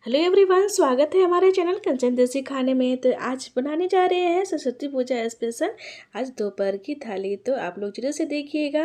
Hello everyone, स्वागत है हमारे चैनल कंचन देसी खाने में। तो आज बनाने जा रहे हैं सरस्वती पूजा स्पेशल आज दोपहर की थाली। तो आप लोग जरूर से देखिएगा।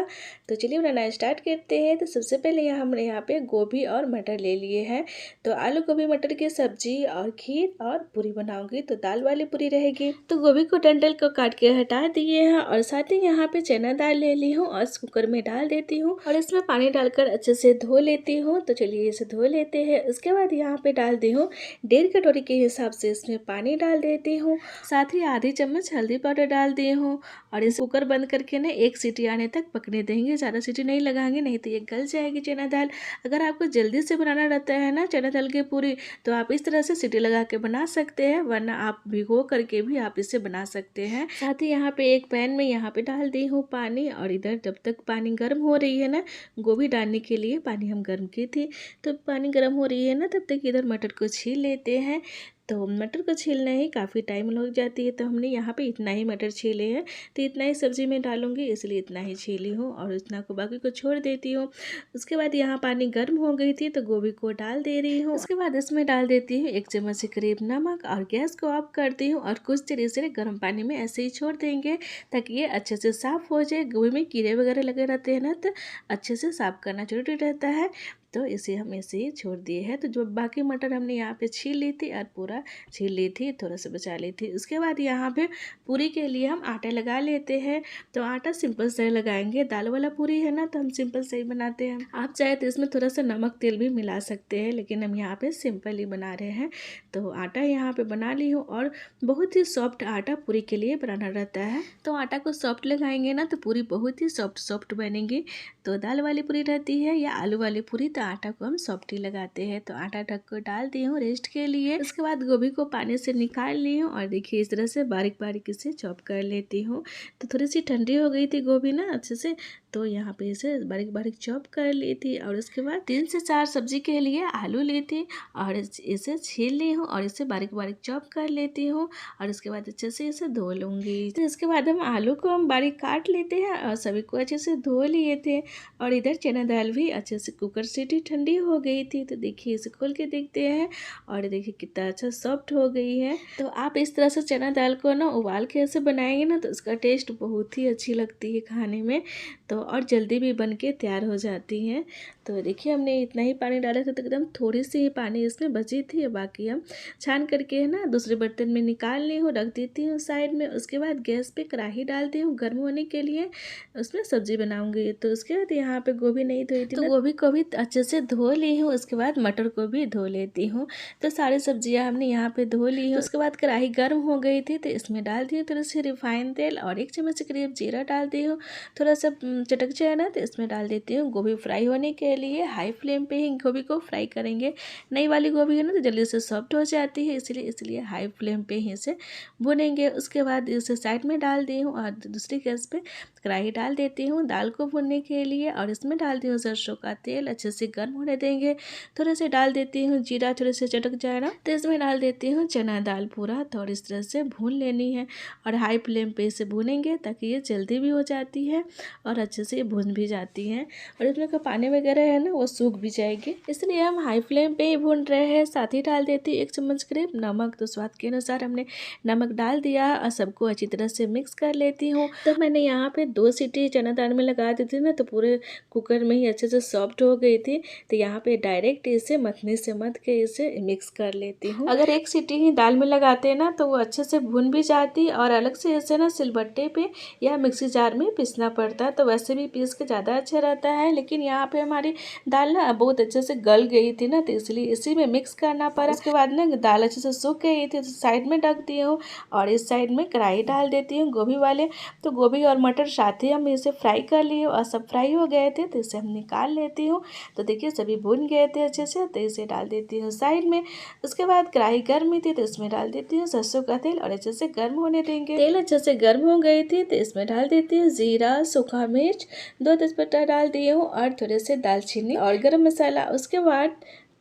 तो चलिए बनाना स्टार्ट करते हैं। तो सबसे पहले हमने यहाँ पे गोभी और मटर ले लिए हैं। तो आलू गोभी मटर की सब्जी और खीर और पूरी बनाऊंगी। तो दाल वाली पूरी रहेगी। तो गोभी को डंडल को काट के हटा दिए हैं और साथ ही यहाँ पे चना दाल ले ली हूँ और कुकर में डाल देती हूँ और इसमें पानी डालकर अच्छे से धो लेती हूँ। तो चलिए इसे धो लेते हैं। उसके बाद यहाँ पे डाल दी हूँ 1.5 कटोरी के हिसाब से इसमें पानी डाल देती हूँ। साथ ही आधी चम्मच हल्दी पाउडर डाल दी हूँ और इस कुकर बंद करके ना 1 सीटी आने तक पकने देंगे। ज़्यादा सीटी नहीं लगाएंगे, नहीं तो ये गल जाएगी चना दाल। अगर आपको जल्दी से बनाना रहता है ना चना दाल की पूरी, तो आप इस तरह से सीटी लगा के बना सकते हैं, वरना आप भिगो करके भी आप इसे बना सकते हैं। साथ ही यहाँ पे एक पैन में यहाँ पे डाल दी हूँ पानी और इधर जब तक पानी गर्म हो रही है ना, गोभी डालने के लिए पानी हम गर्म की थी, तो पानी गर्म हो रही है ना, तब तक इधर मटर को छील लेते हैं। तो मटर को छीलने ही काफ़ी टाइम लग जाती है, तो हमने यहाँ पे इतना ही मटर छीले हैं। तो इतना ही सब्जी में डालूंगी, इसलिए इतना ही छीली हूँ और इतना को बाकी को छोड़ देती हूँ। उसके बाद यहाँ पानी गर्म हो गई थी, तो गोभी को डाल दे रही हूँ। उसके बाद इसमें डाल देती हूँ 1 चम्मच से करीब नमक और गैस को ऑफ करती हूँ और कुछ देर इसे गर्म पानी में ऐसे ही छोड़ देंगे ताकि ये अच्छे से साफ़ हो जाए। गोभी में कीड़े वगैरह लगे रहते हैं ना, तो अच्छे से साफ़ करना जरूरी रहता है। तो इसे हम ऐसे ही छोड़ दिए हैं। तो जो बाकी मटर हमने यहाँ पे छील ली थी और पूरा छील ली थी, थोड़ा सा बचा ली थी। उसके बाद यहाँ पे पूरी के लिए हम आटा लगा लेते हैं। तो आटा सिंपल से लगाएंगे, दाल वाला पूरी है ना, तो हम सिंपल से ही बनाते हैं। आप चाहे तो इसमें थोड़ा सा नमक तेल भी मिला सकते हैं, लेकिन हम यहाँ पे सिंपल ही बना रहे हैं। तो आटा यहाँ पे बना ली हूँ और बहुत ही सॉफ्ट आटा पूरी के लिए बनाना रहता है। तो आटा को सॉफ्ट लगाएंगे ना, तो पूरी बहुत ही सॉफ्ट बनेगी। तो दाल वाली पूरी रहती है या आलू वाली पूरी, तो आटा को हम सॉफ्ट ही लगाते हैं। तो आटा ढक कर डाल दी हूँ रेस्ट के लिए। उसके बाद गोभी को पानी से निकाल ली हूँ और देखिए इस तरह से बारीक बारीक इसे चॉप कर लेती हूँ। तो थोड़ी सी ठंडी हो गई थी गोभी ना अच्छे से, तो यहाँ पे इसे बारीक बारीक चॉप कर ली थी। और उसके बाद 3 से 4 सब्जी के लिए आलू ली थी और इसे छील ली हूँ और इसे बारीक बारीक चॉप कर लेती हूँ और उसके बाद अच्छे से इसे धो लूँगी। तो इसके बाद हम आलू को हम बारीक काट लेते हैं और सभी को अच्छे से धो लिए थे। और इधर चना दाल भी अच्छे से कुकर सीटी ठंडी हो गई थी। तो देखिए इसे खोल के देखते हैं और देखिए कितना अच्छा सॉफ्ट हो गई है। तो आप इस तरह से चना दाल को ना उबाल के ऐसे बनाएंगे ना, तो उसका टेस्ट बहुत ही अच्छी लगती है खाने में। तो और जल्दी भी बन के तैयार हो जाती हैं। तो देखिए हमने इतना ही पानी डाला था, तो एकदम थोड़ी सी ही पानी इसमें बची थी। बाकी हम छान करके है ना दूसरे बर्तन में निकाल ली हूँ, रख देती हूँ साइड में। उसके बाद गैस पे कढ़ाई डालती हूँ गर्म होने के लिए, उसमें सब्जी बनाऊंगी। तो उसके बाद यहाँ पे गोभी नहीं धोई थी, तो गोभी को भी अच्छे से धो ली हूँ। उसके बाद मटर को भी धो लेती हूँ। तो सारी सब्जियाँ हमने यहाँ पे धो ली हूँ। उसके बाद कढ़ाई गर्म हो गई थी, तो इसमें डाल दी थोड़ी सी रिफाइंड तेल और 1 चम्मच करीब जीरा डाल दी हूँ। थोड़ा सा चटक जाए ना, तो इसमें डाल देती हूँ गोभी फ्राई होने के लिए। हाई फ्लेम पे ही गोभी को फ्राई करेंगे। नई वाली गोभी है ना, तो जल्दी से सॉफ्ट हो जाती है, इसलिए हाई फ्लेम पे ही इसे भुनेंगे। उसके बाद इसे साइड में डाल दी हूँ और दूसरी गैस पे कढ़ाई डाल देती हूँ दाल को भुनने के लिए और इसमें डाल दी हूँ सरसों का तेल। अच्छे से गर्म होने देंगे। थोड़े से डाल देती हूँ जीरा, थोड़े से चटक जाए ना, तो इसमें डाल देती हूँ चना दाल पूरा। थोड़ी इस तरह से भून लेनी है और हाई फ्लेम पे इसे भूनेंगे ताकि ये जल्दी भी हो जाती है और अच्छे से भून भी जाती है और इसमें का पानी वगैरह है ना, वो सूख भी जाएगी, इसलिए हम हाई फ्लेम पे ही भून रहे हैं। साथ ही डाल देती हूँ 1 चम्मच करीब नमक। तो स्वाद के अनुसार हमने नमक डाल दिया और सबको अच्छी तरह से मिक्स कर लेती हूँ। तो मैंने यहाँ पे 2 सीटी चना दाल में लगा दी थी ना, तो पूरे कुकर में ही अच्छे से सॉफ्ट हो गई थी। तो यहाँ पे डायरेक्ट इसे मथनी से मथ के इसे मिक्स कर लेती हूँ। अगर 1 सीटी ही दाल में लगाते हैं ना, तो वो अच्छे से भुन भी जाती और अलग से इसे ना सिलबट्टे पे या मिक्सी जार में पीसना पड़ता है। तो वैसे भी पीस के ज़्यादा अच्छा रहता है, लेकिन यहाँ पे हमारी दाल ना बहुत अच्छे से गल गई थी ना, तो इसलिए इसी में मिक्स करना पड़ा। उसके बाद ना दाल अच्छे से सूख गई थी, तो साइड में ढक दी हूँ और इस साइड में कढ़ाई डाल देती हूँ गोभी वाले। तो गोभी और मटर साथ ही हम इसे फ्राई कर लिए और सब फ्राई हो गए थे, तो इसे हम निकाल लेती हूँ। तो देखिए सभी भुन गए थे अच्छे से, तो इसे डाल देती हूँ साइड में। उसके बाद कढ़ाई गर्म हुई थी, तो इसमें डाल देती हूँ सरसों का तेल और अच्छे से गर्म होने देंगे। तेल अच्छे से गर्म हो गई थी, तो इसमें डाल देती हूँ जीरा, सूखा मिर्च 2 तेजपत्ता डाल दिए हूँ और थोड़े से दालचीनी और गरम मसाला। उसके बाद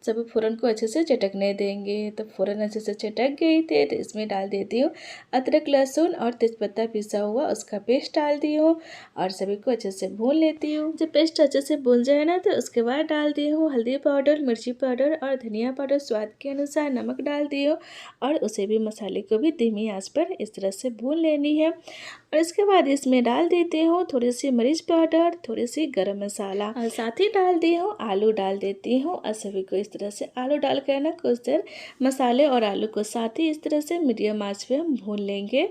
सभी फ़ोरन को अच्छे से चटकने देंगे। तो फ़ोरन अच्छे से चटक गई थी तो इसमें डाल देती हूँ अदरक, लहसुन और तेज़पत्ता पिसा हुआ, उसका पेस्ट डाल दी हूँ और सभी को अच्छे से भून लेती हूँ। जब पेस्ट अच्छे से भून जाए ना तो उसके बाद डाल दी हूँ हल्दी पाउडर, मिर्ची पाउडर और धनिया पाउडर, स्वाद के अनुसार नमक डाल दी हूँ और उसे भी मसाले को भी धीमी आंच पर इस तरह से भून लेनी है। और इसके बाद इसमें डाल देती हूँ थोड़ी सी मिर्च पाउडर, थोड़ी सी गरम मसाला और साथ ही डाल दी हूँ आलू डाल देती हूँ और सभी को इस तरह से आलू डाल कर ना कुछ देर मसाले और आलू को साथ ही इस तरह से मीडियम आंच पे हम भून लेंगे।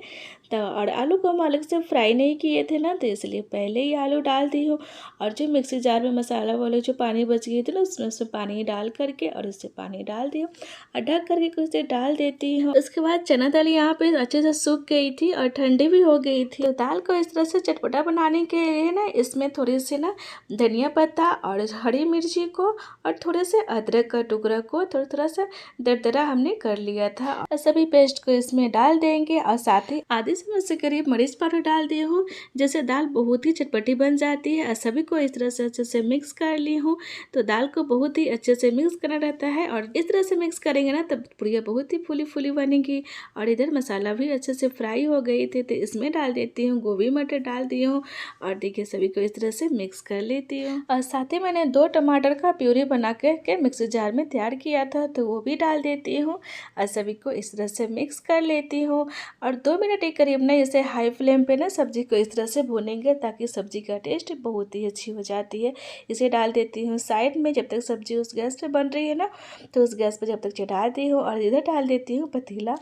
तो और आलू को हम अलग से फ्राई नहीं किए थे ना, तो इसलिए पहले ही आलू डाल दी हूँ और जो मिक्सी जार में मसाला वाले जो पानी बच गई थी ना उसमें पानी डाल करके और इससे पानी डाल दी हूँ और ढक करके कुछ देर डाल देती हूँ। उसके बाद चना दाल यहाँ पे अच्छे से सूख गई थी और ठंडी भी हो गई थी। तो दाल को इस तरह से चटपटा बनाने के लिए ना इसमें थोड़ी सी ना धनिया पत्ता और हरी मिर्ची को और थोड़े से अदरक का टुकड़ा को थोड़ा थोड़ा सा दरदरा हमने कर लिया था और सभी पेस्ट को इसमें डाल देंगे और साथ ही आधे चम्मच से करीब मिर्च पाउडर डाल दी हूँ, जैसे दाल बहुत ही चटपटी बन जाती है। और सभी को इस तरह से अच्छे से मिक्स कर ली हूँ। तो दाल को बहुत ही अच्छे से मिक्स करना रहता है और इस तरह से मिक्स करेंगे ना तब पूरी बहुत ही फूली फूली बनेगी। और इधर मसाला भी अच्छे से फ्राई हो गई थी तो इसमें डाल देती हूँ गोभी मटर डाल दी हूँ और देखिए सभी को इस तरह से मिक्स कर लेती हूँ। और साथ ही मैंने 2 टमाटर का प्यूरी बना के मिक्सी जार में तैयार किया था तो वो भी डाल देती हूँ और सभी को इस तरह से मिक्स कर लेती हूँ। और 2 मिनट के करीब ना इसे हाई फ्लेम पे ना सब्जी को इस तरह से भूनेंगे ताकि सब्जी का टेस्ट बहुत ही अच्छी हो जाती है। इसे डाल देती हूँ साइड में, जब तक सब्जी उस गैस पे बन रही है ना तो उस गैस पे जब तक चढ़ा दी हूँ। और इधर डाल देती हूँ पतीला।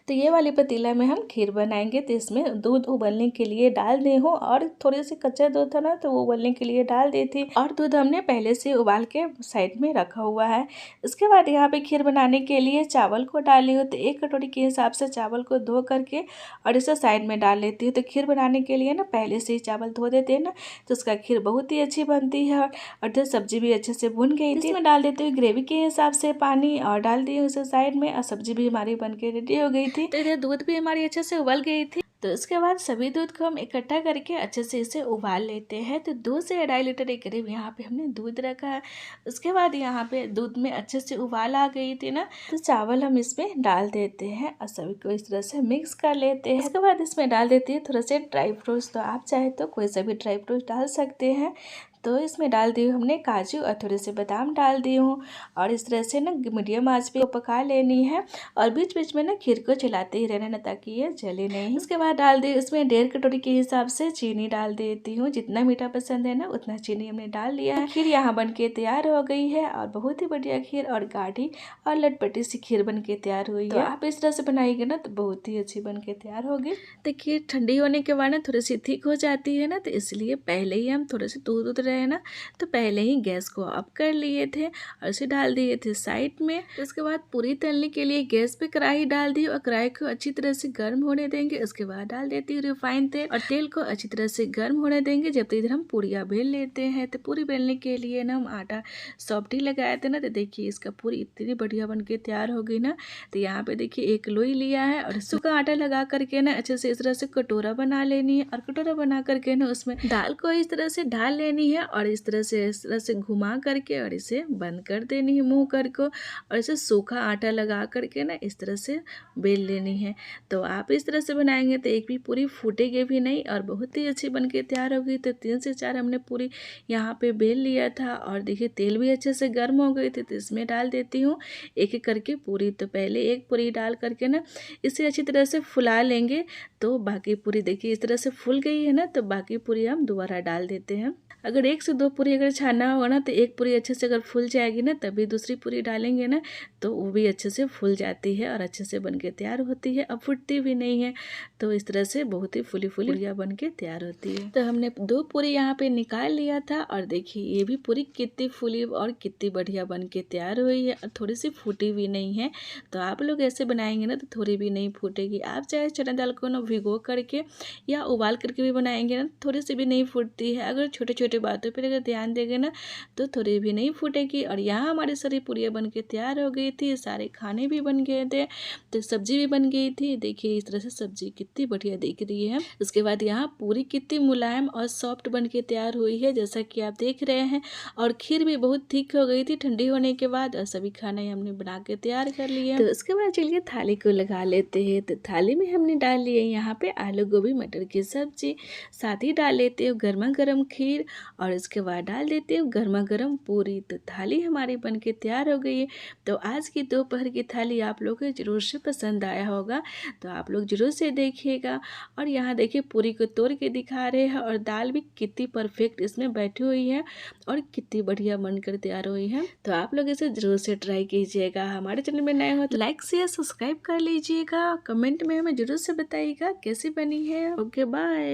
तो ये वाली पतीला में हम खीर बनाएंगे तो इसमें दूध उबलने के लिए डाल दी हूँ और थोड़े से कच्चा दूध था ना तो वो उबलने के लिए डाल दी थी और दूध हमने पहले से उबाल के साइड में रखा हुआ है। इसके बाद यहाँ पे खीर बनाने के लिए चावल को डाली हूँ तो 1 कटोरी के हिसाब से चावल को धो करके और इसे साइड में डाल लेती हूँ। तो खीर बनाने के लिए ना पहले से ही चावल धो देते हैं ना तो उसका खीर बहुत ही अच्छी बनती है। और तो सब्जी भी अच्छे से भुन गई थी। इसमें डाल देती हूँ ग्रेवी के हिसाब से पानी और डाल दी उसे साइड में और सब्जी भी हमारी बन के रेडी हो गई थी। तो इधर दूध भी हमारी अच्छे से उबल गई थी। तो इसके बाद सभी दूध को हम इकट्ठा करके अच्छे से इसे उबाल लेते हैं। तो 2 से 2.5 लीटर के करीब यहाँ पे हमने दूध रखा है। उसके बाद यहाँ पे दूध में अच्छे से उबाल आ गई थी ना तो चावल हम इसमें डाल देते हैं और सभी को इस तरह से मिक्स कर लेते हैं। इसके बाद इसमें डाल देती है थोड़ा से ड्राई फ्रूट्स, तो आप चाहे तो कोई सा भी ड्राई फ्रूट्स डाल सकते हैं। तो इसमें डाल दी हूँ हमने काजू और थोड़े से बादाम डाल दी हूँ और इस तरह से ना मीडियम आंच पे पका लेनी है और बीच बीच में ना खीर को चलाते ही रहना ताकि ये जले नहीं। उसके बाद डाल दी इसमें 1.5 कटोरी के हिसाब से चीनी डाल देती हूँ, जितना मीठा पसंद है ना उतना चीनी हमने डाल लिया है। खीर यहाँ बन के तैयार हो गई है और बहुत ही बढ़िया खीर और गाढ़ी और लटपटी सी खीर बन के तैयार हुई है। आप इस तरह से बनाइएगा ना तो बहुत ही अच्छी बन के तैयार होगी। तो खीर ठंडी होने के बाद ना थोड़ी सी थिक हो जाती है ना तो इसलिए पहले ही हम थोड़े से दूध है ना तो पहले ही गैस को ऑफ कर लिए थे और इसे डाल दिए थे साइड में। उसके बाद पूरी तलने के लिए गैस पे कढ़ाई डाल दी और कढ़ाई को अच्छी तरह से गर्म होने देंगे। उसके बाद डाल देती हूँ रिफाइंड तेल और तेल को अच्छी तरह से गर्म होने देंगे जब तक इधर हम पूरियाँ बेल लेते हैं। तो पूरी बेलने के लिए ना हम आटा सॉफ्ट ही लगाए थे ना तो देखिए इसका पूरी इतनी बढ़िया बन के तैयार हो गई ना। तो यहाँ पे देखिए एक लोई लिया है और सूखा आटा लगा करके ना अच्छे से इस तरह से कटोरा बना लेनी है और कटोरा बना करके ना उसमें दाल को इस तरह से डाल लेनी है और इस तरह से घुमा करके और इसे बंद कर देनी है मुंह करके और इसे सूखा आटा लगा करके ना इस तरह से बेल लेनी है। तो आप इस तरह से बनाएंगे तो एक भी पूरी फूटेगी भी नहीं और बहुत ही अच्छी बन के तैयार होगी। तो 3 से 4 हमने पूरी यहाँ पे बेल लिया था और देखिए तेल भी अच्छे से गर्म हो गई थी। तो इसमें डाल देती हूँ एक एक करके पूरी। तो पहले एक पूरी डाल करके ना इसे अच्छी तरह से फुला लेंगे। तो बाकी पूरी देखिए इस तरह से फूल गई है ना तो बाकी पूरी हम दोबारा डाल देते हैं। अगर 1 से 2 पूरी अगर छाना होगा ना तो एक पूरी अच्छे से अगर फूल जाएगी ना तभी दूसरी पूरी डालेंगे ना तो वो भी अच्छे से फूल जाती है और अच्छे से बन के तैयार होती है, अब फूटती भी नहीं है। तो इस तरह से बहुत ही फूली पूरियाँ बन के तैयार होती है। तो हमने 2 पूरी यहाँ पे निकाल लिया था और देखिए ये भी पूरी कितनी फूली और कितनी बढ़िया बन के तैयार हुई है और थोड़ी सी फूटी भी नहीं है। तो आप लोग ऐसे बनाएंगे ना तो थोड़ी भी नहीं फूटेगी। आप चाहे चना दाल को ना भिगो करके या उबाल करके भी बनाएंगे ना थोड़ी सी भी नहीं फूटती है। अगर छोटे छोटे बातों हाथों पर अगर ध्यान देंगे ना तो थोड़ी भी नहीं फूटेगी। और यहाँ हमारी सारी पूरियाँ बन के तैयार हो गई थी, सारे खाने भी बन गए थे, तो सब्जी भी बन गई थी। देखिए इस तरह से सब्जी कितनी बढ़िया दिख रही है। उसके बाद यहाँ पूरी कितनी मुलायम और सॉफ्ट बन के तैयार हुई है जैसा कि आप देख रहे हैं। और खीर भी बहुत थिक हो गई थी ठंडी होने के बाद। और सभी खाने हमने बना के तैयार कर लिए। तो उसके बाद चलिए थाली को लगा लेते हैं। तो थाली में हमने डाल लिए यहाँ पे आलू गोभी मटर की सब्जी, साथ ही डाल लेते हो गर्मा गर्म खीर, और इसके बाद डाल देते हो गर्मा गर्म पूरी। तो थाली हमारी बन के तैयार हो गई है। तो आज की दोपहर की थाली आप लोग को जरूर से पसंद आया होगा, तो आप लोग जरूर से देखिएगा। और यहाँ देखिए पूरी को तोड़ के दिखा रहे हैं, और दाल भी कितनी परफेक्ट इसमें बैठी हुई है और कितनी बढ़िया बनकर तैयार हुई है। तो आप लोग इसे जरूर से ट्राई कीजिएगा। हमारे चैनल में नए हो तो लाइक शेयर सब्सक्राइब कर लीजिएगा। कमेंट में हमें जरूर से बताइएगा कैसी बनी है। Okay bye.